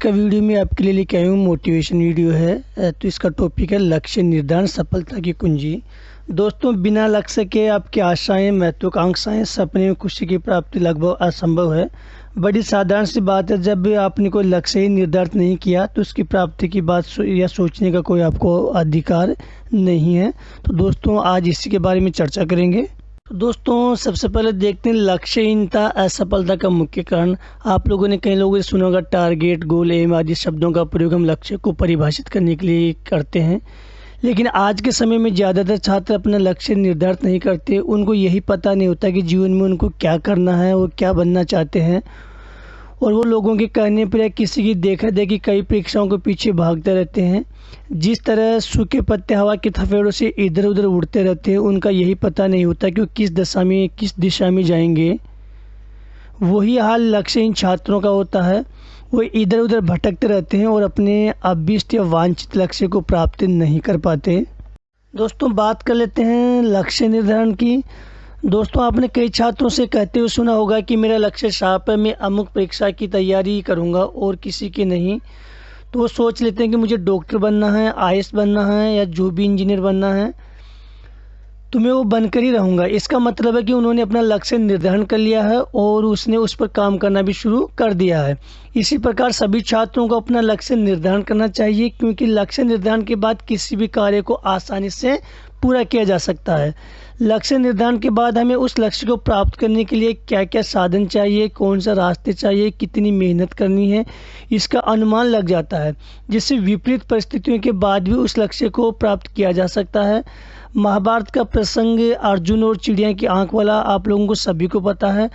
का वीडियो में आपके लिए लेके आया हूँ मोटिवेशन वीडियो है। तो इसका टॉपिक है लक्ष्य निर्धारण सफलता की कुंजी। दोस्तों, बिना लक्ष्य के आपकी आशाएं, महत्वाकांक्षाएं, सपने में खुशी की प्राप्ति लगभग असंभव है। बड़ी साधारण सी बात है, जब भी आपने कोई लक्ष्य ही निर्धारित नहीं किया तो उसकी प्राप्ति की बात या सोचने का कोई आपको अधिकार नहीं है। तो दोस्तों, आज इसी के बारे में चर्चा करेंगे। दोस्तों, सबसे पहले देखते हैं लक्ष्यहीनता असफलता का मुख्य कारण। आप लोगों ने कई लोगों से सुना होगा टारगेट, गोल, एम आदि शब्दों का प्रयोग हम लक्ष्य को परिभाषित करने के लिए करते हैं। लेकिन आज के समय में ज़्यादातर छात्र अपना लक्ष्य निर्धारित नहीं करते। उनको यही पता नहीं होता कि जीवन में उनको क्या करना है, वो क्या बनना चाहते हैं, और वो लोगों के कहने पर या किसी की देखा देखी कई परीक्षाओं के पीछे भागते रहते हैं। जिस तरह सूखे पत्ते हवा के थपेड़ों से इधर उधर उड़ते रहते हैं, उनका यही पता नहीं होता कि वो किस दिशा में जाएंगे। वही हाल लक्ष्यहीन छात्रों का होता है। वो इधर उधर भटकते रहते हैं और अपने अभीष्ट या वांछित लक्ष्य को प्राप्त नहीं कर पाते। दोस्तों, बात कर लेते हैं लक्ष्य निर्धारण की। दोस्तों, आपने कई छात्रों से कहते हुए सुना होगा कि मेरा लक्ष्य साफ है, मैं अमुक परीक्षा की तैयारी करूंगा और किसी की नहीं। तो वो सोच लेते हैं कि मुझे डॉक्टर बनना है, आईएएस बनना है या जो भी इंजीनियर बनना है, तो मैं वो बनकर ही रहूँगा। इसका मतलब है कि उन्होंने अपना लक्ष्य निर्धारण कर लिया है और उसने उस पर काम करना भी शुरू कर दिया है। इसी प्रकार सभी छात्रों को अपना लक्ष्य निर्धारण करना चाहिए, क्योंकि लक्ष्य निर्धारण के बाद किसी भी कार्य को आसानी से पूरा किया जा सकता है। लक्ष्य निर्धारण के बाद हमें उस लक्ष्य को प्राप्त करने के लिए क्या क्या साधन चाहिए, कौन सा रास्ते चाहिए, कितनी मेहनत करनी है, इसका अनुमान लग जाता है, जिससे विपरीत परिस्थितियों के बाद भी उस लक्ष्य को प्राप्त किया जा सकता है। महाभारत का प्रसंग अर्जुन और चिड़िया की आंख वाला आप लोगों को सभी को पता है।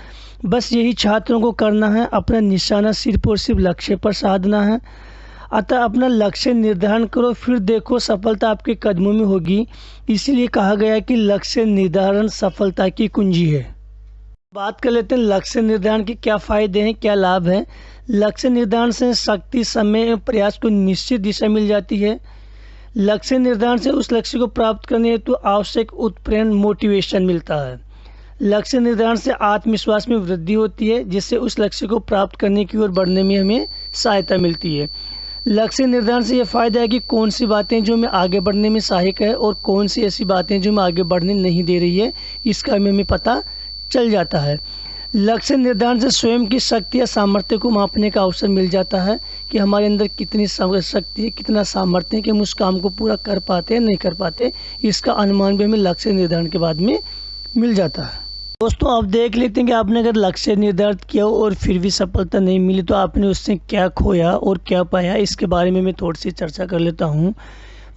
बस यही छात्रों को करना है, अपना निशाना सिर्फ और सिर्फ लक्ष्य पर साधना है। अतः अपना लक्ष्य निर्धारण करो, फिर देखो सफलता आपके कदमों में होगी। इसीलिए कहा गया है कि लक्ष्य निर्धारण सफलता की कुंजी है। बात कर लेते हैं लक्ष्य निर्धारण के क्या फायदे हैं, क्या लाभ हैं। लक्ष्य निर्धारण से शक्ति, समय और प्रयास को निश्चित दिशा मिल जाती है। लक्ष्य निर्धारण से उस लक्ष्य को प्राप्त करने हेतु आवश्यक उत्प्रेरण मोटिवेशन मिलता है। लक्ष्य निर्धारण से आत्मविश्वास में वृद्धि होती है, जिससे उस लक्ष्य को प्राप्त करने की ओर बढ़ने में हमें सहायता मिलती है। लक्ष्य निर्धारण से यह फायदा है कि कौन सी बातें जो हमें आगे बढ़ने में सहायक है और कौन सी ऐसी बातें जो हमें आगे बढ़ने नहीं दे रही है, इसका हमें पता चल जाता है। लक्ष्य निर्धारण से स्वयं की शक्ति या सामर्थ्य को मापने का अवसर मिल जाता है कि हमारे अंदर कितनी शक्ति है, कितना सामर्थ्य है कि हम उस काम को पूरा कर पाते हैं नहीं कर पाते। इसका अनुमान भी हमें लक्ष्य निर्धारण के बाद में मिल जाता है। दोस्तों, अब देख लेते हैं कि आपने अगर लक्ष्य निर्धारित किया और फिर भी सफलता नहीं मिली तो आपने उससे क्या खोया और क्या पाया, इसके बारे में मैं थोड़ी सी चर्चा कर लेता हूँ।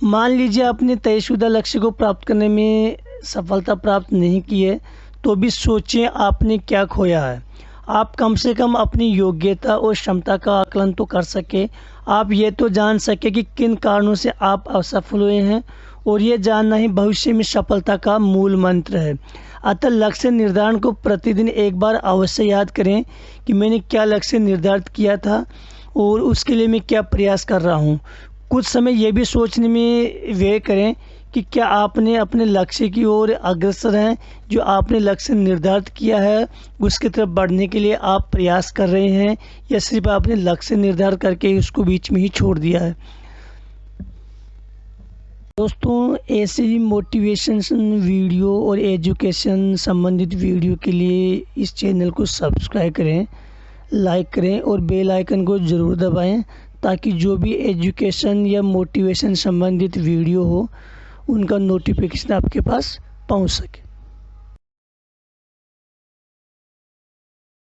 मान लीजिए आपने तयशुदा लक्ष्य को प्राप्त करने में सफलता प्राप्त नहीं की है, तो भी सोचें आपने क्या खोया है। आप कम से कम अपनी योग्यता और क्षमता का आकलन तो कर सके। आप ये तो जान सके कि किन कारणों से आप असफल हुए हैं, और ये जानना ही भविष्य में सफलता का मूल मंत्र है। अतः लक्ष्य निर्धारण को प्रतिदिन एक बार अवश्य याद करें कि मैंने क्या लक्ष्य निर्धारित किया था और उसके लिए मैं क्या प्रयास कर रहा हूँ। कुछ समय ये भी सोचने में व्यय करें कि क्या आपने अपने लक्ष्य की ओर अग्रसर हैं। जो आपने लक्ष्य निर्धारित किया है उसकी तरफ बढ़ने के लिए आप प्रयास कर रहे हैं, या सिर्फ आपने लक्ष्य निर्धारित करके उसको बीच में ही छोड़ दिया है। दोस्तों, ऐसे ही मोटिवेशन वीडियो और एजुकेशन संबंधित वीडियो के लिए इस चैनल को सब्सक्राइब करें, लाइक करें और बेल आइकन को ज़रूर दबाएं, ताकि जो भी एजुकेशन या मोटिवेशन संबंधित वीडियो हो उनका नोटिफिकेशन आपके पास पहुंच सके।